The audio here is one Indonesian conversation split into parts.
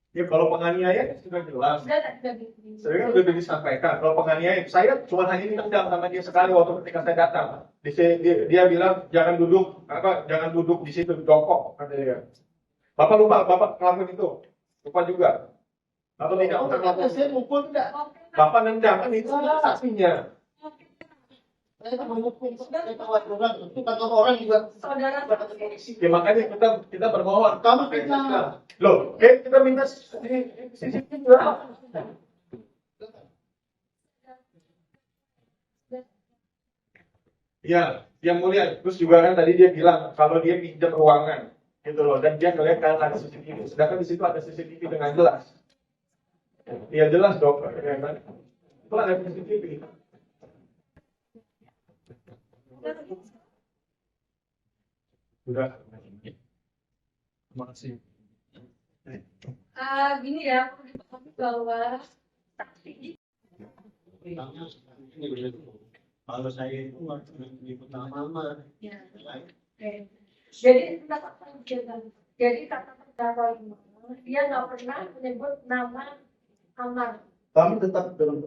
Ya kalau penganiaya sudah jelas. Sudah disampaikan. Kalau penganiaya, saya cuma hanya ditendang sama dia sekali waktu ketika saya datang. Dia bilang jangan duduk di situ jongkok katanya. Bapak lupa, Bapak ngelakuin itu. Lupa juga. Atau tidak? Saya mukul tidak. Bapak nendang kan itu saksinya. Saya menghukum, saya tawar orang, itu kantor orang juga. Saudara, Ya makanya kita bermohon. Kamu fitnah. Loh, kita minta CCTV berapa? Ya, yang mulia. Terus juga kan tadi dia bilang kalau dia pinjam ruangan, gitu loh, dan dia ngeliat kan ada CCTV. Sedangkan di situ ada CCTV dengan jelas. Ya jelas dong, ya kan? Itu ada CCTV. Sudah. Terima kasih. gini ya, aku dipahami bahwa saksi Kalau saya itu di pertama, ya. Oke. Jadi jadi kata terdakwa ini dia nggak pernah menyebut nama Amar. kami tetap dalam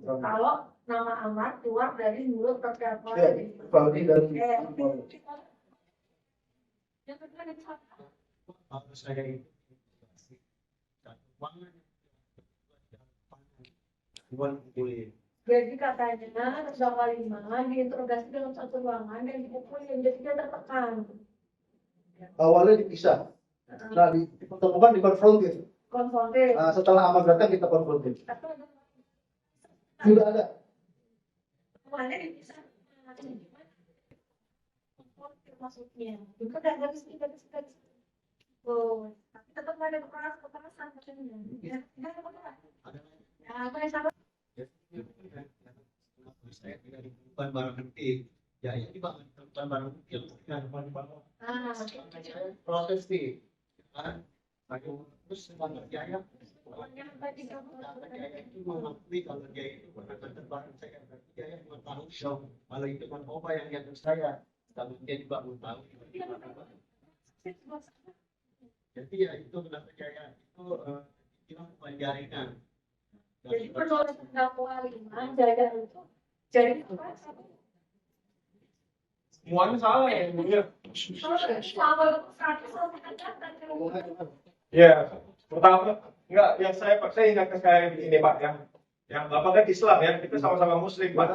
Kalau nama Amar keluar dari mulut terdakwa. ya, Fahri dan kalau saya itu jadi katanya terdakwa 5 diinterogasi dalam satu ruangan dan dipukuli, jadi dia tertekan. awalnya dipisah. Nah, dipertemukan dikonfrontir. Konfrontir. Nah, setelah Amar datang kita konfrontir. Sudah ada. Kemana dipisah? Konfrontir maksudnya. Itu udah garis. Oh, tapi tetap ada kekerasan katanya. Ya, tidak ada kekerasan. Ya, apa yang salah? Saya tidak ditemukan barang bukti. Ya, ini Pak, ditemukan barang bukti yang proses sih. Kan? Terus Pak Jaya itu mengakui kalau dia itu menandakan barang saya. Berarti Jaya mengetahui dong. Kalau itu narkoba yang diatur saya. Kalau dia juga mengetahui. Jadi ya itu kenapa Jaya itu bukan jaringan. Jadi menurut terdakwa 5 jaringan itu jadi apa? Semuanya salah ya, mulia. Ya, pertama enggak yang saya ingatkan sekali ini Pak ya. Yang Bapak kan Islam ya, kita sama-sama Muslim Pak.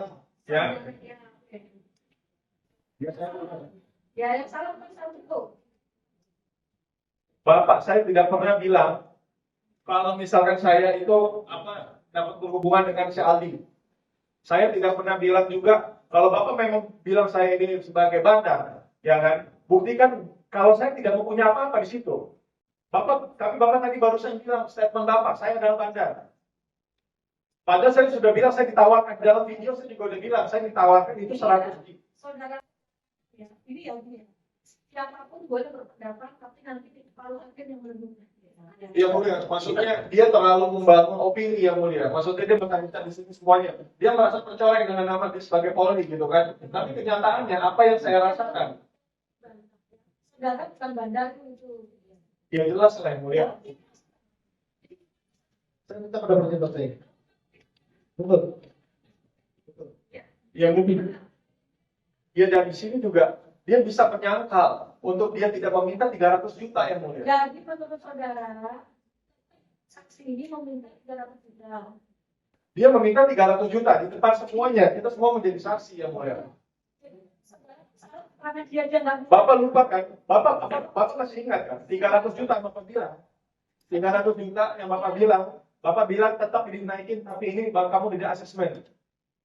Ya. Ya, yang salah kan satu. Bapak saya tidak pernah bilang kalau misalkan saya itu dapat berhubungan dengan si Aldi. Saya tidak pernah bilang juga kalau Bapak memang bilang saya ini sebagai bandar, ya kan? Buktikan kalau saya tidak mempunyai apa-apa di situ. Tapi Bapak tadi barusan bilang statement Bapak, saya adalah bandar. Padahal saya sudah bilang saya ditawarkan dalam video, saya juga udah bilang saya ditawarkan itu 100 juta. Saudara, ya, ini ya, siapapun boleh berpendapat, tapi nanti kalau hakim yang menentukan. Ya mulia, maksudnya dia terlalu membangun opini yang mulia. Maksudnya dia berkaitan di sini semuanya. Dia merasa tercoreng dengan nama dia sebagai Polri gitu kan. Tapi kenyataannya apa yang saya rasakan? Saudara bukan bandar itu. Ya jelas lah yang mulia. Saya minta pendapatnya Pak saya. Betul. Ya mungkin. Ya dari sini juga dia bisa menyangkal untuk dia tidak meminta 300 juta yang mulia. Jadi menurut saudara, saksi ini meminta 300 juta. Dia meminta 300 juta di depan semuanya. Kita semua menjadi saksi yang mulia. Karena dia nggak. Bapak lupa kan? Bapak masih ingat kan? 300 juta yang Bapak bilang. 300 juta yang Bapak bilang tetap dinaikin, tapi ini kamu tidak asesmen.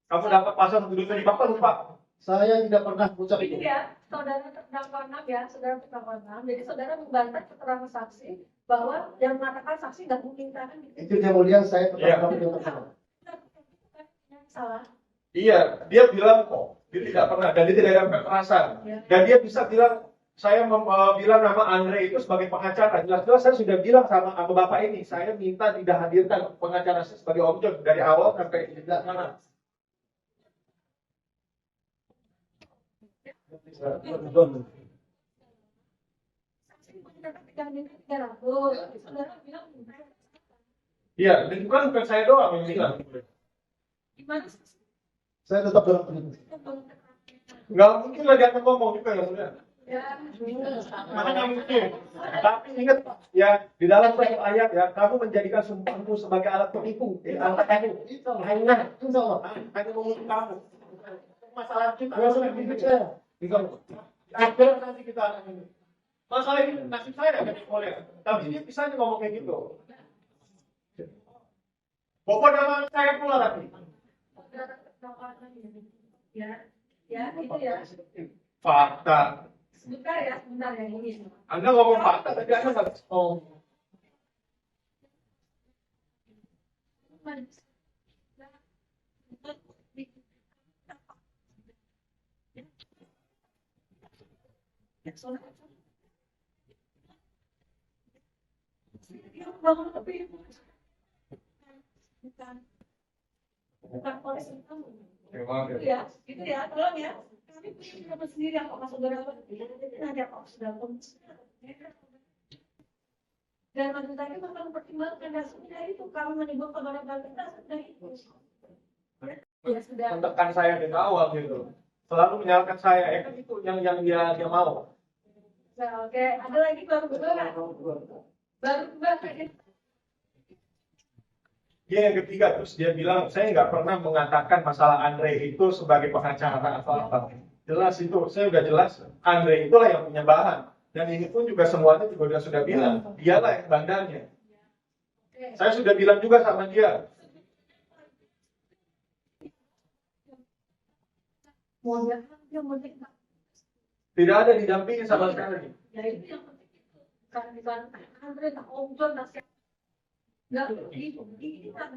Kamu dapat pasal 1 juta, Bapak lupa. Saya tidak pernah ucap itu. Ini ya, saudara terdakwa 6 ya, saudara terdakwa 6. Jadi saudara membantah keterangan saksi bahwa yang mengatakan saksi nggak memintakan gitu. Itu yang mulia saya Iya. tetap yang tersalah. Salah. Iya, dia bilang kok dia tidak pernah dan dia tidak ada kekerasan. Ya. Dan dia bisa bilang saya bilang nama Andre itu sebagai pengacara. Jelas-jelas saya sudah bilang sama Bapak ini, saya minta tidak hadirkan pengacara saya sebagai objek dari awal sampai di sana. Iya, dan bukan saya doang yang bilang. Gimana sih? Saya tetap dalam pendidikan. Nggak mungkin lah dia akan ngomong juga ya sudah. Ya, Makanya mungkin. Tapi ingat ya di dalam suatu ayat ya, kamu menjadikan sumpahmu sebagai alat penipu di antara kamu. Hanya mengutuk kamu. Masalah kita sudah dibicara. Akhirnya nanti kita akan ini. Masalah ini nasib saya kan boleh. Tapi dia bisa aja ngomong kayak gitu. Pokok nama saya pula lagi. ya, ya, itu ya. Fakta. Sebentar ya ini. Anda ngomong fakta, tapi Anda nggak ngomong. Bukan polisi kamu. Ya, Itu ya, tolong ya. Kami punya pendapat sendiri yang Pak Saudara nanti Pak sudah dan maksud saya bakal mempertimbangkan dasarnya itu kalau menimbulkan barang-barang kita sudah itu. Ya sudah. menekan saya dari awal gitu. Selalu menyalahkan saya, kan itu yang dia mau. Nah, oke, ada lagi baru Dia yang ketiga terus dia bilang saya nggak pernah mengatakan masalah Andre itu sebagai pengacara atau apa. Jelas itu, saya udah jelas Andre itulah yang punya bahan dan ini pun juga semuanya juga sudah bilang dialah yang bandarnya. Saya sudah bilang juga sama dia. Tidak ada didampingi sama sekali. Ya itu yang penting. Karena di sana Andre tak omjon tak nggak ini kan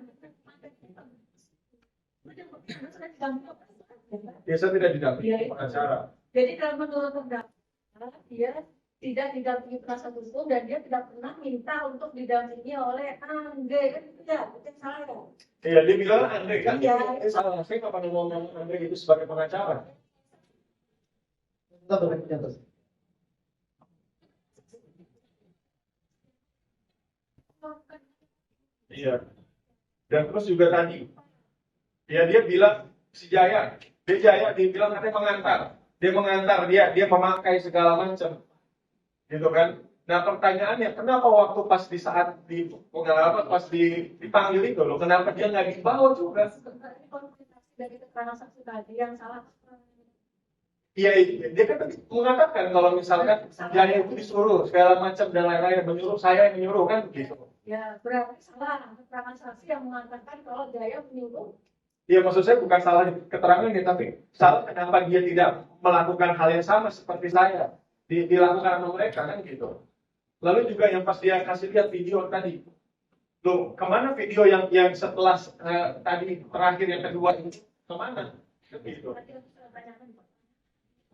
Biasa tidak didampingi pengacara. jadi kalau menurut pendapat dia tidak didampingi penasihat hukum dan dia tidak pernah minta untuk didampingi oleh Andre kan itu ya bukan saya. Iya dia bilang Andre kan. Iya. Salah saya kapan ngomong Andre itu sebagai pengacara. Kita berpikir terus. Iya. Dan terus juga tadi, ya dia bilang si Jaya, dia bilang katanya mengantar, dia memakai segala macam, gitu kan? Nah pertanyaannya, kenapa waktu pas di saat di pengalaman pas dipanggil itu loh, kenapa dia nggak dibawa juga? Sebenarnya konfirmasi dari keterangan saksi tadi yang salah. Iya, dia kan tadi mengatakan kalau misalkan Jaya itu disuruh segala macam dan lain-lain, menyuruh saya yang menyuruh kan begitu. Ya berarti salah keterangan saksi yang mengatakan kalau Jaya menyuruh. Iya maksud saya bukan salah di keterangannya, tapi salah kenapa dia tidak melakukan hal yang sama seperti saya dilakukan sama mereka kan gitu. Lalu juga yang pas dia kasih lihat video tadi, loh kemana video yang setelah tadi terakhir yang kedua ini kemana? Gitu.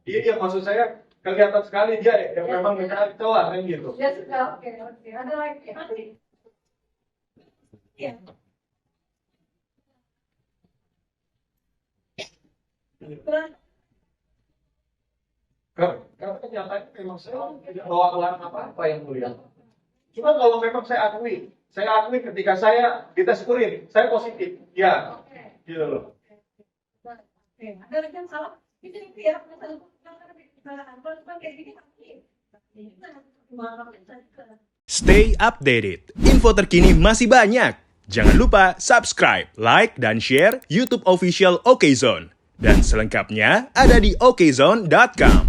Iya maksud saya kelihatan sekali dia yang memang mencari celah kan gitu. Ya sudah oke. Ada lagi nanti. Ya. Karena kenyataannya memang saya tidak bawa kelarang apa-apa yang mulia. Cuma kalau memang saya akui ketika saya dites-urin, saya positif, ya, gitu loh. Oke, ada lagi yang salah. Itu ya, kalau kayak gini Stay updated. Info terkini masih banyak. Jangan lupa subscribe, like, dan share YouTube official Okezone. Dan selengkapnya ada di okezone.com.